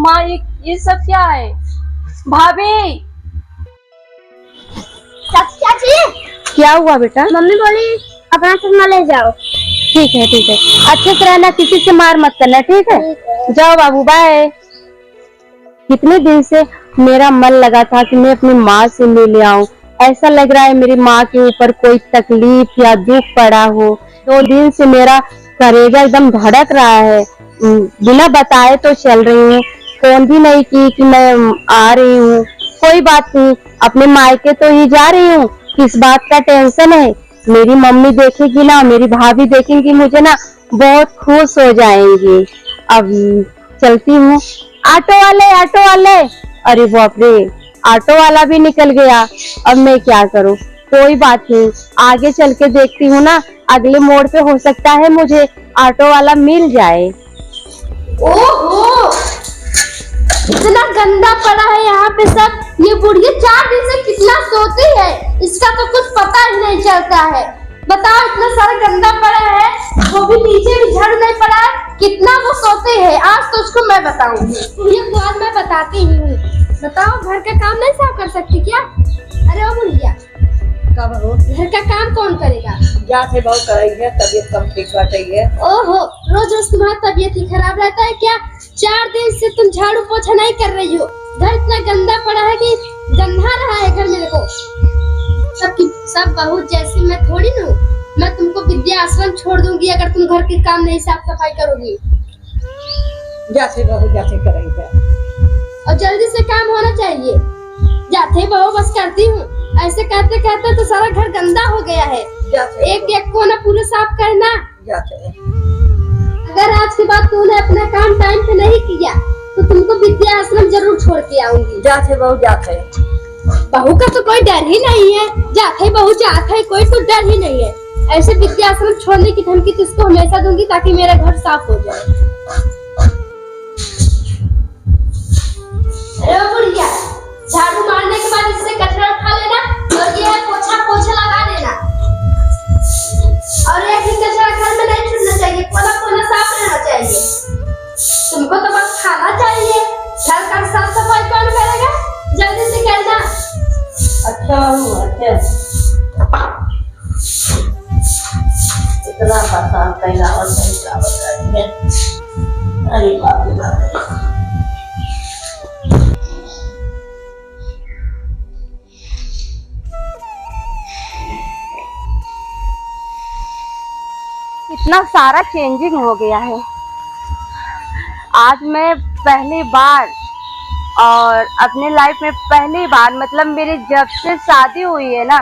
माँ ये सब क्या है? भाभी चाची, क्या हुआ बेटा? मम्मी बोली अपना चश्मा ले जाओ। ठीक है ठीक है, अच्छे से रहना, किसी से मार मत करना, ठीक है? जाओ बाबू, बाय। कितने दिन से मेरा मन लगा था कि मैं अपनी माँ से मिल आऊं। ऐसा लग रहा है मेरी माँ के ऊपर कोई तकलीफ या दुख पड़ा हो। 2 दिन से मेरा कलेजा एकदम धड़क रहा है। बिना बताए तो चल रही हूँ, फोन भी नहीं की कि मैं आ रही हूँ। कोई बात नहीं, अपने मायके तो ही जा रही हूँ, किस बात का टेंशन है? मेरी मम्मी देखेगी ना, मेरी भाभी देखेंगी मुझे ना, बहुत खुश हो जाएंगी। अब चलती हूँ। ऑटो वाले, ऑटो वाले! अरे बाप रे, ऑटो वाला भी निकल गया। अब मैं क्या करूँ? कोई बात नहीं, आगे चल के देखती हूँ ना, अगले मोड़ पे हो सकता है मुझे ऑटो वाला मिल जाए। ओहो, इतना गंदा पड़ा है यहाँ पे सब। ये बुढ़िया 4 दिन से कितना सोती है, इसका तो कुछ पता ही नहीं चलता है। बताओ, इतना सारा गंदा पड़ा है, वो भी नीचे भी झाड़ू नहीं पड़ा है, कितना वो सोते हैं। आज तो उसको मैं बताऊंगी, ये बाद में बताती हूँ। बताओ, घर का काम नहीं साफ कर सकती क्या? अरे ओ बुढ़िया, कब हो? घर का काम कौन करेगा? जाते बहुत करेंगे, तबीयत कम ठीक बाटेगी। ओहो, रोज रोज तुम्हारा तबीयत ही खराब रहता है क्या? 4 दिन से तुम झाड़ू पोछा नहीं कर रही हो। घर इतना गंदा पड़ा है कि गंधा रहा है घर मेरे को। सब बहू जैसी मैं थोड़ी न हूँ। मैं तुमको विद्या आश्रम छोड़ दूंगी अगर तुम घर के काम नहीं साफ सफाई करोगी। जाते बहू जाते करेंगे, और जल्दी से काम होना चाहिए। जाते बहू बस करती हूँ, ऐसे करते करते तो सारा घर गंदा हो गया है। एक एक कोना पूरा साफ करना। जाते। अगर आज के बाद तूने अपना काम टाइम पे नहीं किया तो तुमको विद्या आश्रम जरूर छोड़ के आऊंगी। जाते बहू जाते। बहू का तो कोई डर ही नहीं है, जाते बहू जाते है, कोई तो डर ही नहीं है। ऐसे विद्या आश्रम छोड़ने की धमकी तो इसको हमेशा दूंगी ताकि मेरा घर साफ हो जाए। अरे बुढ़िया, झाड़ू मारने के बाद इससे कचरा उठा लेना और ये पोछा पोछा लगा देना। और एक ही कचरा घर में नहीं छूटना चाहिए, कोना कोना साफ रहना चाहिए। तुमको तो बस खाना चाहिए, घर का साफ सफाई कौन करेगा? जल्दी से करना। अच्छा बहू, अच्छा। इतना परेशान करना और नहीं क्या बताएंगे। अरे बाप रे बाप। इतना सारा चेंजिंग हो गया है। आज मैं पहली बार और अपने लाइफ में पहली बार, मतलब मेरी जब से शादी हुई है ना,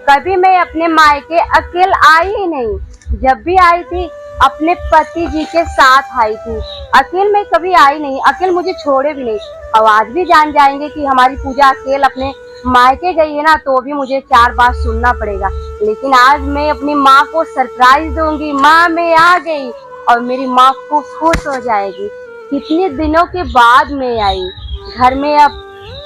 कभी मैं अपने मायके अकेले आई ही नहीं। जब भी आई थी अपने पति जी के साथ आई थी, अकेले मैं कभी आई नहीं, अकेले मुझे छोड़े भी नहीं। और आज भी जान जाएंगे कि हमारी पूजा अकेले अपने मायके गई है ना, तो भी मुझे 4 बार सुनना पड़ेगा। लेकिन आज मैं अपनी माँ को सरप्राइज दूंगी, माँ मैं आ गई, और मेरी माँ को खुश हो जाएगी। कितने दिनों के बाद मैं आई। घर में अब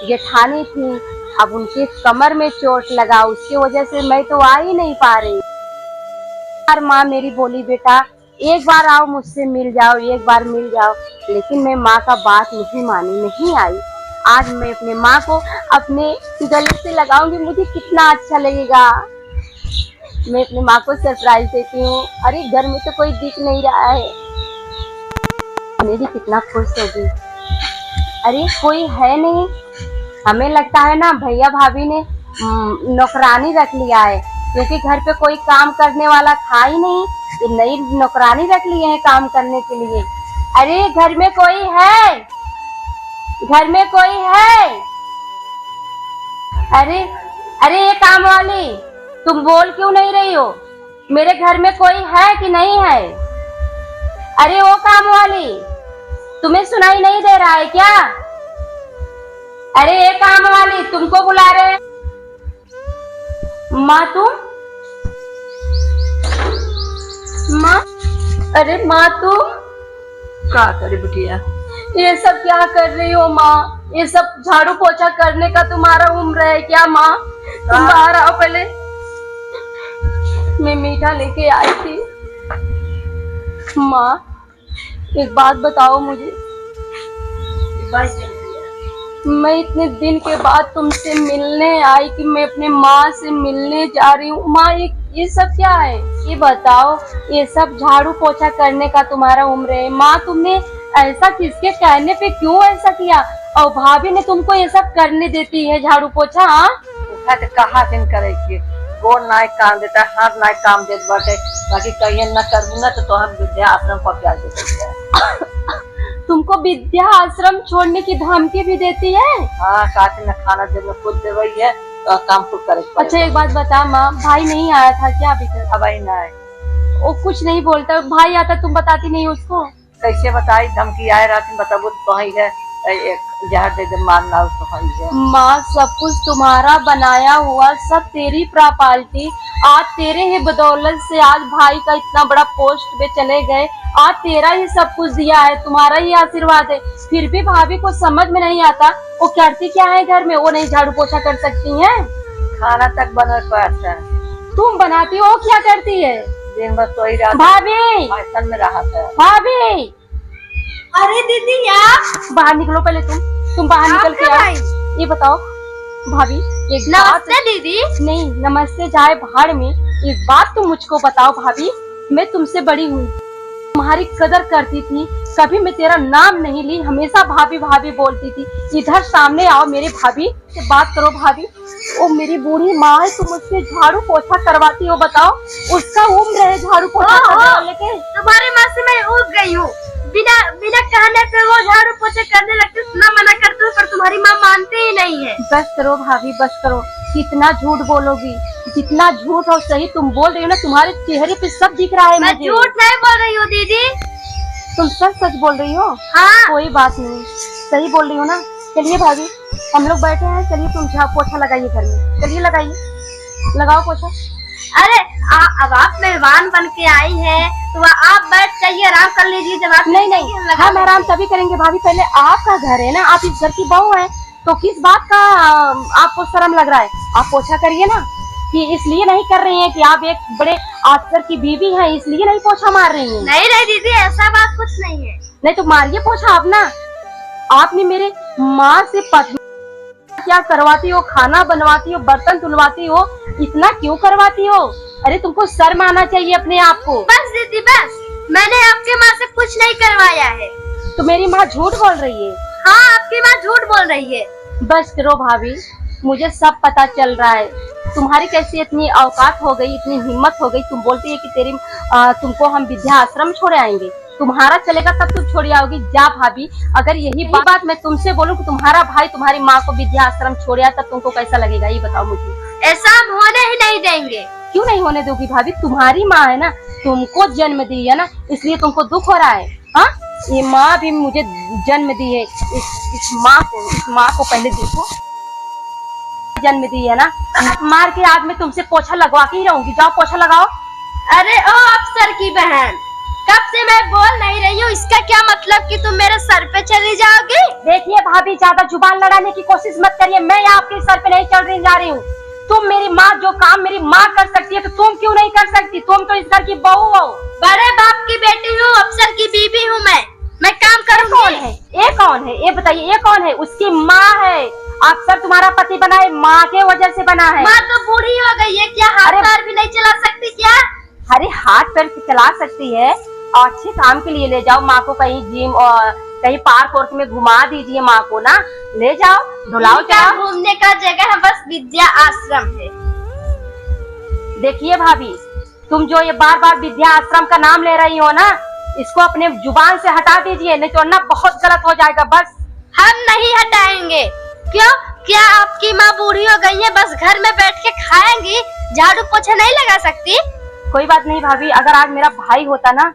जेठानी थी, अब उनके कमर में चोट लगा, उसकी वजह से मैं तो आ ही नहीं पा रही। यार माँ मेरी बोली, बेटा एक बार आओ, मुझसे मिल जाओ, एक बार मिल जाओ। लेकिन मैं माँ का बात नहीं मानी, नहीं आई। आज मैं अपने माँ को अपने गले से लगाऊंगी, मुझे कितना अच्छा लगेगा। मैं अपनी माँ को सरप्राइज देती हूँ। अरे घर में तो कोई दिख नहीं रहा है, मेरी कितना खुश होगी। अरे कोई है नहीं, हमें लगता है ना भैया भाभी ने नौकरानी रख लिया है, क्योंकि घर पे कोई काम करने वाला था ही नहीं, ये नई नौकरानी रख लिए हैं काम करने के लिए। अरे घर में कोई है, घर में कोई है? अरे अरे ये काम वाली, तुम बोल क्यों नहीं रही हो? मेरे घर में कोई है कि नहीं है? अरे वो काम वाली, तुम्हें सुनाई नहीं दे रहा है क्या? अरे ये काम वाली, तुमको बुला रहे हैं। माँ तुम? माँ? अरे माँ तुम क्या करे बिटिया? ये सब क्या कर रही हो माँ? ये सब झाड़ू पोछा करने का तुम्हारा उम्र है क्या माँ? तुम बाहर आओ पहले, मैं मीठा लेके आई थी। माँ एक बात बताओ मुझे, बस जल्दी मैं इतने दिन के बाद तुमसे मिलने आई कि मैं अपने माँ से मिलने जा रही हूँ। माँ ये सब क्या है? ये बताओ, ये सब झाड़ू पोछा करने का तुम्हारा उम्र है? माँ तुमने ऐसा किसके कहने पे क्यों ऐसा किया? और भाभी ने तुमको ये सब करने देती है झाड़ू पोछा? हाँ उठा तो कहा दिन करे कि गोर नाय काम देता, हाथ नाय काम देत बाटे। बाकी कहिए न करबू ना तो हम विद्या आश्रम पर प्यार देते। तुमको विद्या आश्रम छोड़ने की धमकी भी देती है? हाँ, साथ में खाना जब खुद देवई है तो काम खुद करे। अच्छा एक बात बता माँ, भाई नहीं आया था क्या अभी तक? अब आई ना वो कुछ नहीं बोलता, भाई आता तुम बताती नहीं उसको? कैसे बताई? धमकी आए रात में बताबू तो ही है, एक जहर दे दे मारना तो ही है। माँ सब कुछ तुम्हारा बनाया हुआ, सब तेरी प्रॉपर्टी, आज तेरे ही बदौलत से आज भाई का इतना बड़ा पोस्ट पे चले गए। आज तेरा ही सब कुछ दिया है, तुम्हारा ही आशीर्वाद है। फिर भी भाभी को समझ में नहीं आता वो करती क्या है घर में? वो नहीं झाड़ू पोछा कर सकती हैं? खाना तक बना पाता है। तुम बनाती हो, क्या करती है? दिन भर सोई रात भाभी, में रहा था। भाभी अरे दीदी यार बाहर निकलो पहले। तुम बाहर निकल के आओ। ये बताओ भाभी, एक बात। नमस्ते दीदी। नहीं नमस्ते जाए भाड़ में। एक बात तुम मुझको बताओ भाभी, मैं तुमसे बड़ी हूँ, तुम्हारी कदर करती थी, कभी मैं तेरा नाम नहीं ली, हमेशा भाभी भाभी बोलती थी। इधर सामने आओ मेरी भाभी से बात करो। भाभी वो मेरी बूढ़ी माँ है, तुम उससे झाड़ू पोछा करवाती हो? बताओ, उसका उम्र है झाड़ू पोछा करने वाले के। तुम्हारी माँ से मैं उब गई हूँ, बिना कहने पे वो झाड़ू पोछे करने लगती, इतना मना करती हूँ पर तुम्हारी माँ मानते ही नहीं है। बस करो भाभी, बस करो। कितना झूठ बोलोगी? जितना झूठ और सही तुम बोल रही हो ना, तुम्हारे चेहरे पे सब दिख रहा है। मैं मुझे झूठ नहीं बोल रही हूँ दीदी। तुम सच सच बोल रही हो? हाँ कोई बात नहीं, सही बोल रही हो ना। चलिए भाभी, हम लोग बैठे हैं, चलिए तुम पोछा लगाइए घर में। चलिए लगाइए, लगाओ पोछा। अरे अब आप मेहमान बन के आई हैं तो आप बैठ जाइए, आराम कर लीजिए। जब आप नहीं, हम आराम तभी करेंगे भाभी, पहले आपका घर है ना, आप इस घर की बहू हैं, तो किस बात का आपको शर्म लग रहा है? आप पोछा करिए ना। कि इसलिए नहीं कर रही हैं कि आप एक बड़े अफसर की बीवी हैं, इसलिए नहीं पोछा मार रही हैं? नहीं दीदी, ऐसा बात कुछ नहीं है। नहीं तो मारिए पोछा आप ना। आपने मेरे माँ से क्या करवाती हो? खाना बनवाती हो, बर्तन धुलवाती हो, इतना क्यों करवाती हो? अरे तुमको शर्म आना चाहिए अपने आप को। बस दीदी बस, मैंने आपकी माँ से कुछ नहीं करवाया है। तो मेरी माँ झूठ बोल रही है? हाँ, आपकी माँ झूठ बोल रही है। बस करो भाभी, मुझे सब पता चल रहा है। तुम्हारी कैसी इतनी औकात हो गई, इतनी हिम्मत हो गई, तुम बोलती है कि तुमको हम विद्या आश्रम छोड़े आएंगे। तुम्हारा चलेगा तब तुम छोड़ी आओगी? जा भाभी, अगर यही बात मैं तुमसे बोलूं कि तुम्हारा भाई तुम्हारी माँ को विद्या आश्रम छोड़े आया, तब तुमको कैसा लगेगा? ये बताओ मुझे। ऐसा हम होने ही नहीं देंगे। क्यों नहीं होने दोगी भाभी? तुम्हारी माँ है ना, तुमको जन्म दी है ना, इसलिए तुमको दुख हो रहा है। हाँ, ये माँ भी मुझे जन्म दी है। इस माँ को पहले देखो, जन्म दी है ना। मार के आज मैं तुमसे पोछा लगवा के ही रहूंगी। जाओ पोछा लगाओ। अरे ओ अफसर की बहन, कब से मैं बोल नहीं रही हूँ, इसका क्या मतलब कि तुम मेरे सर पे चली जाओगी? देखिए भाभी, ज्यादा जुबान लड़ाने की कोशिश मत करिए। मैं आपके सर पे नहीं चढ़ जा रही हूँ। तुम मेरी माँ, जो काम मेरी माँ कर सकती है तो तुम क्यों नहीं कर सकती? तुम तो इस घर की बहू हो। बड़े बाप की बेटी हूँ, अफसर की बीवी हूँ। मैं काम करूँगी। कौन है ये? कौन है ये? बताइए, ये कौन है? उसकी माँ है। अफसर तुम्हारा पति बना है, माँ के वजह से बना है। माँ तो बूढ़ी हो गई है, क्या हाथ पैर भी नहीं चला सकती क्या? अरे हाथ पैर चला सकती है, अच्छे काम के लिए ले जाओ माँ को, कहीं जिम और कहीं पार्क वार्क में घुमा दीजिए माँ को ना, ले जाओ, धुलाओ। घूमने का जगह बस विद्या आश्रम है। देखिए भाभी, तुम जो ये बार बार विद्या आश्रम का नाम ले रही हो ना, इसको अपने जुबान से हटा दीजिए, नहीं तो ना बहुत गलत हो जाएगा। बस हम नहीं हटाएंगे। क्यों? क्या आपकी माँ बूढ़ी हो गई है, बस घर में बैठ के खाएंगी, झाड़ू पोछा नहीं लगा सकती? कोई बात नहीं भाभी, अगर आज मेरा भाई होता ना,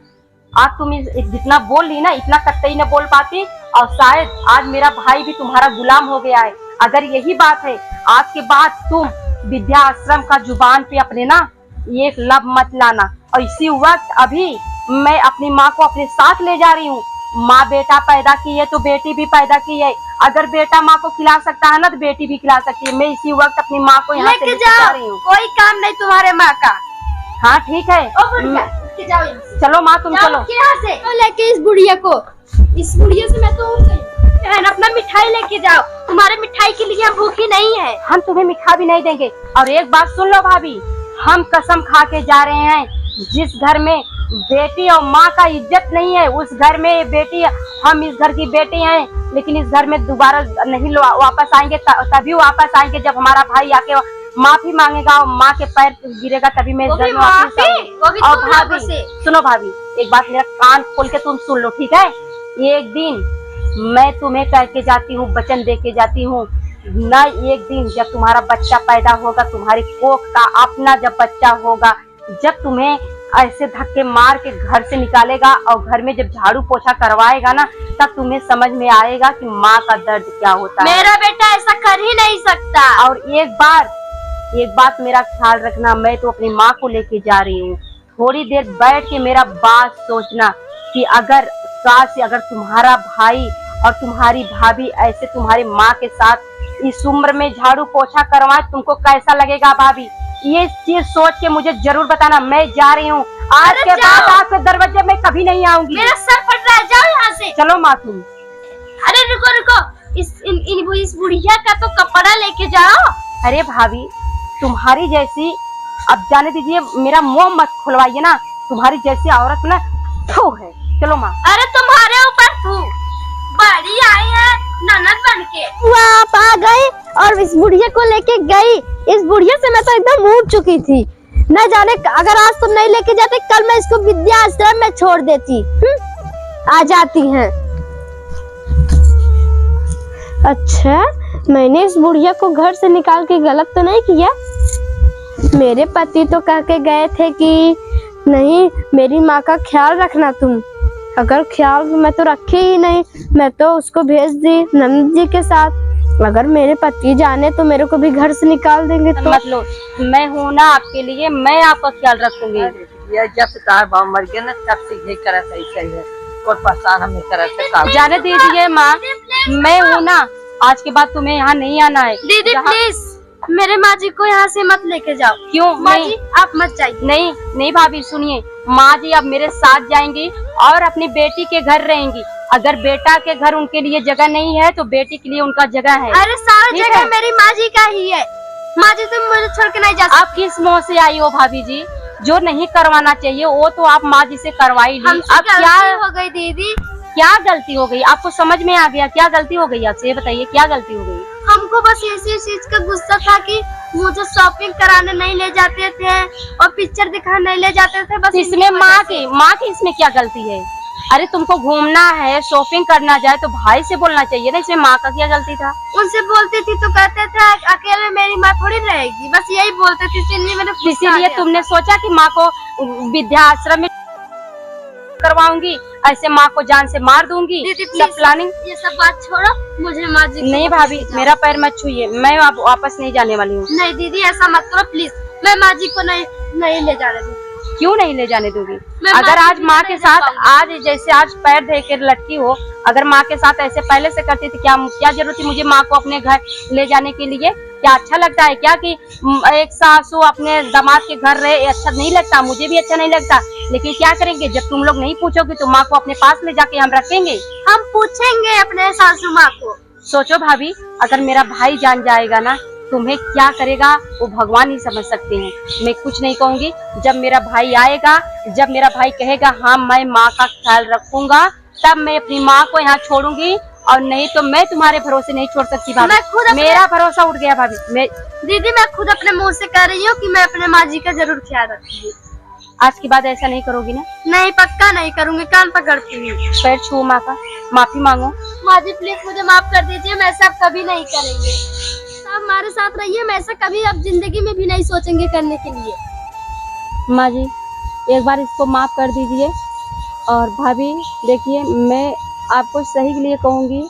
आज तुम जितना बोल ली ना, इतना कतई न बोल पाती, और शायद आज मेरा भाई भी तुम्हारा गुलाम हो गया है। अगर यही बात है, आज के बाद तुम विद्या आश्रम का जुबान पे अपने ना ये लब मत लाना। और इसी वक्त अभी मैं अपनी माँ को अपने साथ ले जा रही हूँ। माँ बेटा पैदा की है तो बेटी भी पैदा की है। अगर बेटा माँ को खिला सकता है ना, तो बेटी भी खिला सकती है। मैं इसी वक्त अपनी माँ को यहाँ से लेके जा रही हूँ। कोई काम नहीं तुम्हारे माँ का। हाँ ठीक है, जाओ यहाँ से। चलो माँ तुम चलो यहाँ से। लेके इस बुढ़िया को, इस बुढ़िया से मैं तो बहन अपना मिठाई लेके जाओ, तुम्हारे मिठाई के लिए हम भूखी नहीं है। हम तुम्हें मिठा भी नहीं देंगे। और एक बात सुन लो भाभी, हम कसम खा के जा रहे हैं, जिस घर में बेटी और माँ का इज्जत नहीं है उस घर में बेटी, हम इस घर की बेटी हैं, लेकिन इस घर में दोबारा नहीं वापस आएंगे। तभी वापस आएंगे जब हमारा भाई आके माफी मांगेगा और माँ के पैर गिरेगा, तभी मैं इस घर में वापस आऊंगी। और भाभी सुनो भाभी, एक बात मेरा कान खोल के तुम सुन लो, ठीक है? एक दिन मैं तुम्हें कह के जाती हूँ, वचन दे के जाती हूँ ना, एक दिन जब तुम्हारा बच्चा पैदा होगा, तुम्हारी कोख का अपना जब बच्चा होगा, जब तुम्हें ऐसे धक्के मार के घर से निकालेगा और घर में जब झाड़ू पोछा करवाएगा ना, तब तुम्हें समझ में आएगा कि माँ का दर्द क्या होता है। मेरा बेटा ऐसा कर ही नहीं सकता। और एक बात मेरा ख्याल रखना, मैं तो अपनी माँ को लेके जा रही हूँ, थोड़ी देर बैठ के मेरा बात सोचना कि अगर तुम्हारा भाई और तुम्हारी भाभी ऐसे तुम्हारी माँ के साथ इस उम्र में झाड़ू पोछा करवाए, तुमको कैसा लगेगा भाभी? ये चीज सोच के मुझे जरूर बताना। मैं जा रही हूँ, आज के बाद आपके दरवाजे में कभी नहीं आऊंगी। मेरा सर फट रहा है, जाओ यहाँ से। चलो माँ तुम। अरे रुको, इस बुढ़िया का तो कपड़ा लेके जाओ। अरे भाभी, तुम्हारी जैसी, अब जाने दीजिए, मेरा मुंह मत खुलवाइए ना, तुम्हारी जैसी औरत ना थू है। चलो माँ। अरे तुम्हारे ऊपर थू, बड़ी आई है ननद बन के। वो आप आ गई और इस बुढ़िया को लेके गई। इस बुढ़िया से मैं तो एकदम उठ चुकी थी, न जाने अगर आज तुम नहीं लेके जाते, कल मैं इसको विद्याश्रम में छोड़ देती। आ जाती हैं। अच्छा, मैंने इस बुढ़िया को घर से निकाल के गलत तो नहीं किया? मेरे पति तो कह के गए थे कि नहीं, मेरी माँ का ख्याल रखना तुम। अगर ख्याल मैं तो रखी ही नहीं, मैं तो उसको भेज दी नंद जी के साथ। अगर मेरे पति जाने तो मेरे को भी घर से निकाल देंगे। तो मतलब मैं हूँ ना आपके लिए, मैं आपका ख्याल रखूंगी। ये जब से तार बाप मर गया ना, तब से यही करा सही है, कोई परेशान हम नहीं करा सकता। जाने दीजिए माँ, मैं हूँ ना, आज के बाद तुम्हें यहाँ नहीं आना है। दीदी प्लीज मेरे माँ जी को यहाँ से मत लेके जाओ। क्यों? माँ जी आप मत जाइए। नहीं भाभी सुनिए, माँ जी अब मेरे साथ जाएंगी और अपनी बेटी के घर रहेंगी। अगर बेटा के घर उनके लिए जगह नहीं है तो बेटी के लिए उनका जगह है। अरे सारा जगह मेरी माँ जी का ही है। माँ जी तुम मुझे छोड़ के नहीं जा सकती। आप किस मुँह से आई हो भाभी जी? जो नहीं करवाना चाहिए वो तो आप माँ जी से करवाई ली। अब क्या हो गई दीदी? क्या गलती हो गई? आपको समझ में आ गया क्या गलती हो गई? आपसे ये बताइए क्या गलती हो गई? हमको बस इसी चीज का गुस्सा था कि मुझे शॉपिंग कराने नहीं ले जाते थे और पिक्चर दिखाने नहीं ले जाते थे। बस इसमें माँ की इसमें क्या गलती है? अरे तुमको घूमना है, शॉपिंग करना जाए तो भाई से बोलना चाहिए ना, इसमें माँ का क्या गलती था? उनसे बोलती थी तो कहते थे अकेले मेरी माँ थोड़ी रहेगी, बस यही बोलते थे। इसीलिए तुमने सोचा कि माँ को विद्याश्रम में करवाऊंगी, ऐसे माँ को जान से मार दूंगी। सब प्लानिंग। ये सब बात छोड़ो, मुझे माँ जी नहीं भाभी, मेरा पैर मत छूइए, मैं अब वापस नहीं जाने वाली हूँ। नहीं दीदी ऐसा मत करो प्लीज, मैं माँ जी को नहीं ले जाने दूंगी। क्यों नहीं ले जाने दोगी? अगर आज माँ के साथ, आज जैसे आज पैर दे के लटकी हो, अगर माँ के साथ ऐसे पहले से करती थी, क्या जरूरत थी मुझे माँ को अपने घर ले जाने के लिए? क्या अच्छा लगता है क्या कि एक सासू अपने दामाद के घर रहे? अच्छा नहीं लगता, मुझे भी अच्छा नहीं लगता। लेकिन क्या करेंगे, जब तुम लोग नहीं पूछोगे तो माँ को अपने पास ले जाके हम रखेंगे। हम पूछेंगे अपने सासू माँ को। सोचो भाभी, अगर मेरा भाई जान जाएगा ना, तुम्हें क्या करेगा वो भगवान ही समझ सकते हैं। मैं कुछ नहीं कहूंगी। जब मेरा भाई आएगा, जब मेरा भाई कहेगा हाँ मैं माँ का ख्याल रखूंगा, तब मैं अपनी माँ को यहाँ छोड़ूंगी, और नहीं तो मैं तुम्हारे भरोसे नहीं छोड़ सकती भाभी। मेरा भरोसा उठ गया भाभी। दीदी मैं खुद अपने मुंह से कह रही हूँ कि मैं अपने माँ जी का जरूर ख्याल रखूंगी। आज के बाद ऐसा नहीं करोगी ना? नहीं, पक्का नहीं करूंगी, कान पकड़ती हूँ। पैर छू माँ का, माफी मांगो। माँ जी प्लीज मुझे माफ कर दीजिए, मैं ऐसा कभी नहीं करेंगे। आप हमारे साथ रहिए, मैं ऐसा कभी अब जिंदगी में भी नहीं सोचेंगे करने के लिए। माँ जी एक बार इसको माफ कर दीजिए। और भाभी देखिए, मैं आपको सही के लिए कहूँगी,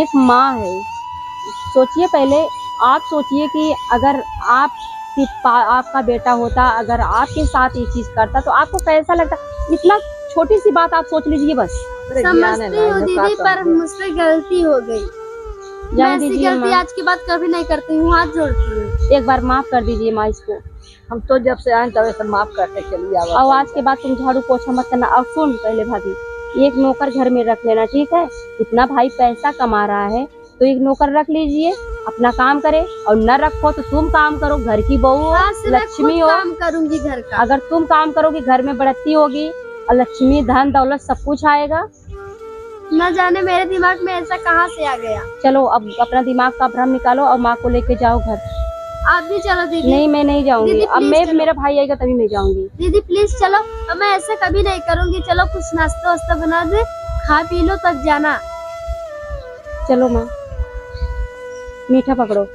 एक माँ है, सोचिए पहले आप सोचिए कि अगर आपका बेटा होता, अगर आपके साथ ये चीज करता तो आपको कैसा लगता? इतना छोटी सी बात आप सोच लीजिए बस। समझती हूँ दीदी, पर मुझसे गलती हो गई। मैं ऐसी गलती आज के बाद कभी नहीं करती हूँ, हाथ जोड़ती हूँ। एक बार माफ कर दीजिए माँ इसको। हम तो जब से आए तब से माफ करते चलिए। और आज के बाद तुम झाड़ू पोछा मत करना। और सुन पहले भाभी, एक नौकर घर में रख लेना, ठीक है? इतना भाई पैसा कमा रहा है तो एक नौकर रख लीजिए, अपना काम करे। और न रखो तो तुम काम करो, घर की बहू हो, आज से मैं लक्ष्मी खुद हो। काम करूंगी घर का। अगर तुम काम करोगी घर में बढ़ती होगी और लक्ष्मी धन दौलत सब कुछ आएगा। न जाने मेरे दिमाग में ऐसा कहाँ से आ गया। चलो अब अपना दिमाग का भ्रम निकालो और माँ को लेके जाओ घर। आप भी चलो दीदी। नहीं, मैं नहीं जाऊंगी। दीदी, अब please मैं चलो। मेरा भाई आएगा तभी मैं जाऊंगी। दीदी प्लीज चलो, अब मैं ऐसा कभी नहीं करूंगी। चलो कुछ नाश्ता वास्ता बना दे, खा पी लो तब जाना। चलो माँ, मीठा पकड़ो।